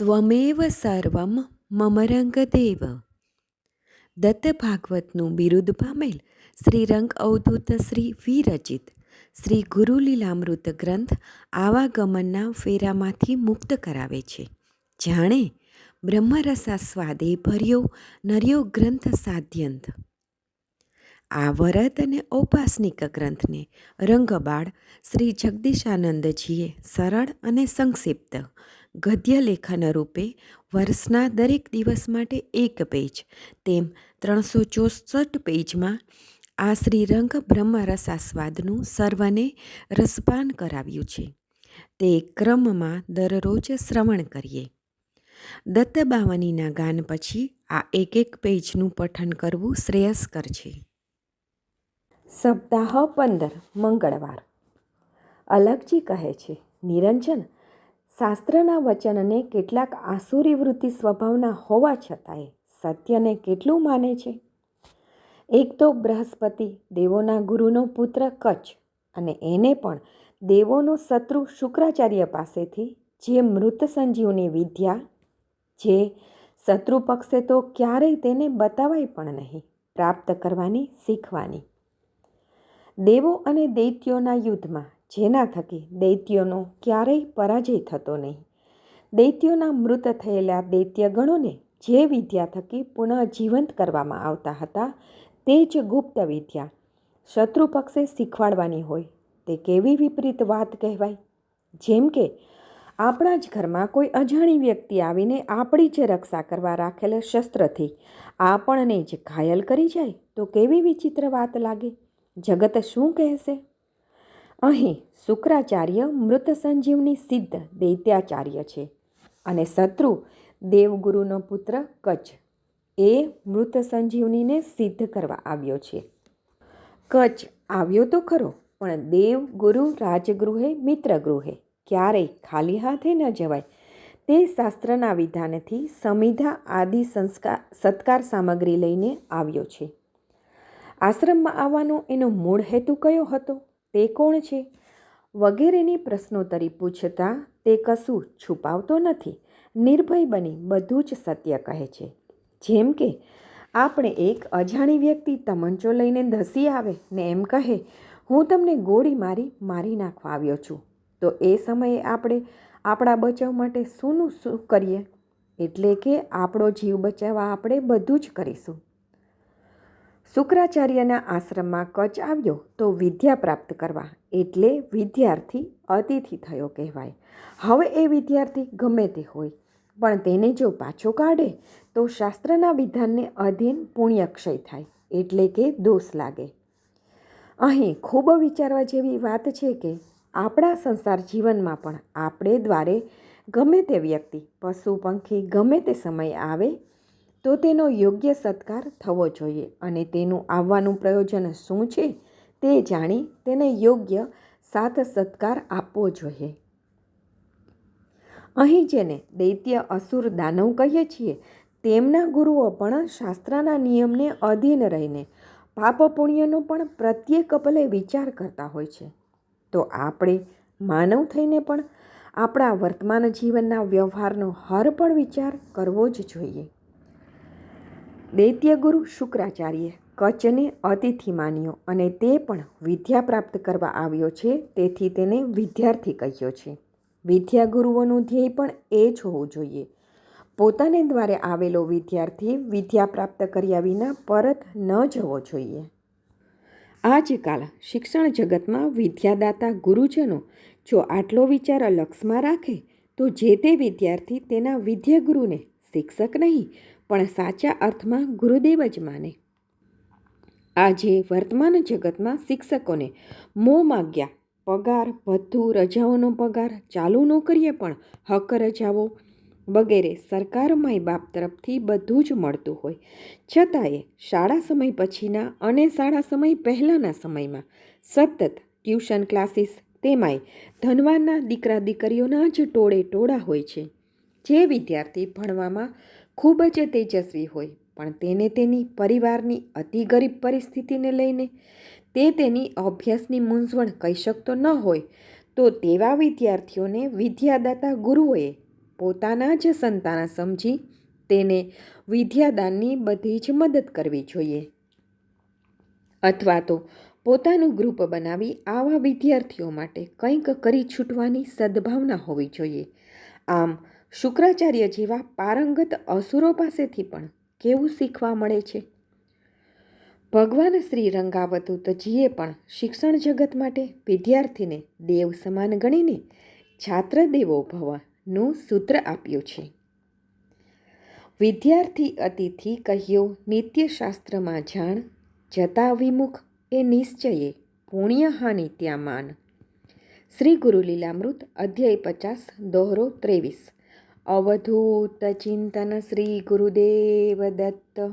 ત્વમેવ સર્વમ મમ રંગદેવ. દત્ત ભાગવતનું બિરુદ પામેલ શ્રી રંગ અવધૂત શ્રી વિરચિત શ્રી ગુરુલીલામૃત ગ્રંથ આવાગમનના ફેરામાંથી મુક્ત કરાવે છે. જાણે બ્રહ્મરસાસ્વાદે ભર્યો નર્યો ગ્રંથ સાધ્યંત. આ વરદ અને ઔપાસનિક ગ્રંથને રંગબાળ શ્રી જગદીશાનંદજીએ સરળ અને સંક્ષિપ્ત ગદ્ય લેખન રૂપે વર્ષના દરેક દિવસ માટે એક પેજ તેમ 364 પેજમાં આ શ્રીરંગ બ્રહ્મરસાસ્વાદનું સર્વને રસપાન કરાવ્યું છે. તે ક્રમમાં દરરોજ શ્રવણ કરીએ. દત્તબાવનીના ગાન પછી આ એક પેજનું પઠન કરવું શ્રેયસ્કર છે. સપ્તાહ 15 મંગળવાર. અલગજી કહે છે, નિરંજન, શાસ્ત્રના વચનને કેટલાક આસુરી વૃત્તિ સ્વભાવના હોવા છતાંય સત્યને કેટલું માને છે. એક તો બૃહસ્પતિ દેવોના ગુરુનો પુત્ર કચ્છ, અને એને પણ દેવોનો શત્રુ શુક્રાચાર્ય પાસેથી જે મૃત સંજીવની વિદ્યા, જે શત્રુ પક્ષે તો ક્યારેય તેને બતાવાય પણ નહીં, પ્રાપ્ત કરવાની શીખવાની. દેવો અને દૈત્યોના યુદ્ધમાં જેના થકી દૈત્યોનો ક્યારેય પરાજય થતો નહીં, દૈત્યોના મૃત થયેલા દૈત્યગણોને જે વિદ્યા થકી પુનઃ જીવંત કરવામાં આવતા હતા તે જ ગુપ્ત વિદ્યા શત્રુ પક્ષે શીખવાડવાની હોય, તે કેવી વિપરીત વાત કહેવાય. જેમ કે આપણા જ ઘરમાં કોઈ અજાણી વ્યક્તિ આવીને આપણી જ રક્ષા કરવા રાખેલ શસ્ત્રથી આપણને જ ઘાયલ કરી જાય તો કેવી વિચિત્ર વાત લાગે. જગત શું કહેશે? અહીં શુક્રાચાર્ય મૃત સંજીવની સિદ્ધ દૈત્યાચાર્ય છે અને શત્રુ દેવગુરુનો પુત્ર કચ્છ એ મૃત સંજીવનીને સિદ્ધ કરવા આવ્યો છે. કચ્છ આવ્યો તો ખરો, પણ દેવ ગુરુ રાજગૃહે મિત્રગૃહે ક્યારેય ખાલી હાથે ન જવાય તે શાસ્ત્રના વિધાનથી સમિધા આદિ સત્કાર સામગ્રી લઈને આવ્યો છે. આશ્રમમાં આવવાનો એનો મૂળ હેતુ કયો હતો, તે કોણ છે વગેરેની પ્રશ્નોત્તરી પૂછતા તે કશું છુપાવતો નથી, નિર્ભય બની બધું જ સત્ય કહે છે. જેમ કે આપણે એક અજાણી વ્યક્તિ તમંચો લઈને ધસી આવે ને એમ કહે, હું તમને ગોળી મારી નાખવા આવ્યો છું, તો એ સમયે આપણે આપણા બચાવ માટે શું કરીએ? એટલે કે આપણો જીવ બચાવવા આપણે બધું જ કરીશું. શુક્રાચાર્યના આશ્રમમાં કચ્છ આવ્યો તો વિદ્યા પ્રાપ્ત કરવા, એટલે વિદ્યાર્થી અતિથિ થયો કહેવાય. હવે એ વિદ્યાર્થી ગમે તે હોય, પણ તેને જો પાછો કાઢે તો શાસ્ત્રના વિધાનને અધીન પુણ્યક્ષય થાય, એટલે કે દોષ લાગે. અહીં ખૂબ વિચારવા જેવી વાત છે કે આપણા સંસાર જીવનમાં પણ આપણે દ્વારે ગમે તે વ્યક્તિ, પશુ પંખી ગમે તે સમય આવે તો તેનો યોગ્ય સત્કાર થવો જોઈએ, અને તેનું આવવાનું પ્રયોજન શું છે તે જાણી તેને યોગ્ય સાથ સત્કાર આપવો જોઈએ. અહીં જેને દૈત્ય અસુર દાનવ કહીએ છીએ તેમના ગુરુઓ પણ શાસ્ત્રના નિયમને અધીન રહીને પાપ પુણ્યનો પણ પ્રત્યેક પલે વિચાર કરતા હોય છે. તો આપણે માનવ થઈને પણ આપણા વર્તમાન જીવનના વ્યવહારનો હર પણ વિચાર કરવો જ જોઈએ. દૈત્યગુરુ શુક્રાચાર્ય કચ્છને અતિથિ માન્યો અને તે પણ વિદ્યા પ્રાપ્ત કરવા આવ્યો છે, તેથી તેને વિદ્યાર્થી કહ્યો છે. વિદ્યાગુરુઓનું ધ્યેય પણ એ જ હોવું જોઈએ. પોતાને દ્વારે આવેલો વિદ્યાર્થી વિદ્યા પ્રાપ્ત કર્યા વિના પરત ન જવો જોઈએ. આજકાલ શિક્ષણ જગતમાં વિદ્યાદાતા ગુરુજનો જો આટલો વિચાર લક્ષમાં રાખે તો જે તે વિદ્યાર્થી તેના વિદ્યાગુરુને શિક્ષક નહીં પણ સાચા અર્થમાં ગુરુદેવ જ માને. આજે વર્તમાન જગતમાં શિક્ષકોને મોં માગ્યા પગાર, ભથ્થું, રજાઓનો પગાર, ચાલુ નોકરીએ પણ હક રજાઓ વગેરે સરકાર માય બાપ તરફથી બધું જ મળતું હોય છતાંય શાળા સમય પછીના અને શાળા સમય પહેલાંના સમયમાં સતત ટ્યુશન ક્લાસીસ, તેમાંય ધનવાનના દીકરા દીકરીઓના જ ટોળે ટોળા હોય છે. જે વિદ્યાર્થી ભણવામાં ખૂબ જ તેજસ્વી હોય પણ તેને તેની પરિવારની અતિ ગરીબ પરિસ્થિતિને લઈને તે તેની અભ્યાસની મૂંઝવણ કહી શકતો ન હોય, તો તેવા વિદ્યાર્થીઓને વિદ્યાદાતા ગુરુઓએ પોતાના જ સંતાન સમજી તેને વિદ્યાદાનની બધી જ મદદ કરવી જોઈએ, અથવા તો પોતાનું ગ્રુપ બનાવી આવા વિદ્યાર્થીઓ માટે કંઈક કરી છૂટવાની સદ્ભાવના હોવી જોઈએ. આમ શુક્રાચાર્ય જેવા પારંગત અસુરો પાસેથી પણ કેવું શીખવા મળે છે? ભગવાન શ્રી રંગાવતૂતજીએ પણ શિક્ષણ જગત માટે વિદ્યાર્થીને દેવ સમાન ગણીને છાત્ર દેવો ભવનું સૂત્ર આપ્યું છે. વિદ્યાર્થી અતિથિ કહ્યો નિત્યશાસ્ત્રમાં જાણ, જતા વિમુખ એ નિશ્ચયે પુણ્યહાનિ ત્યાં માન. શ્રી ગુરુ લીલામૃત અધ્યાય 50 દોહરો 23. અવધૂત ચિંતન શ્રી ગુરુદેવ દત્ત.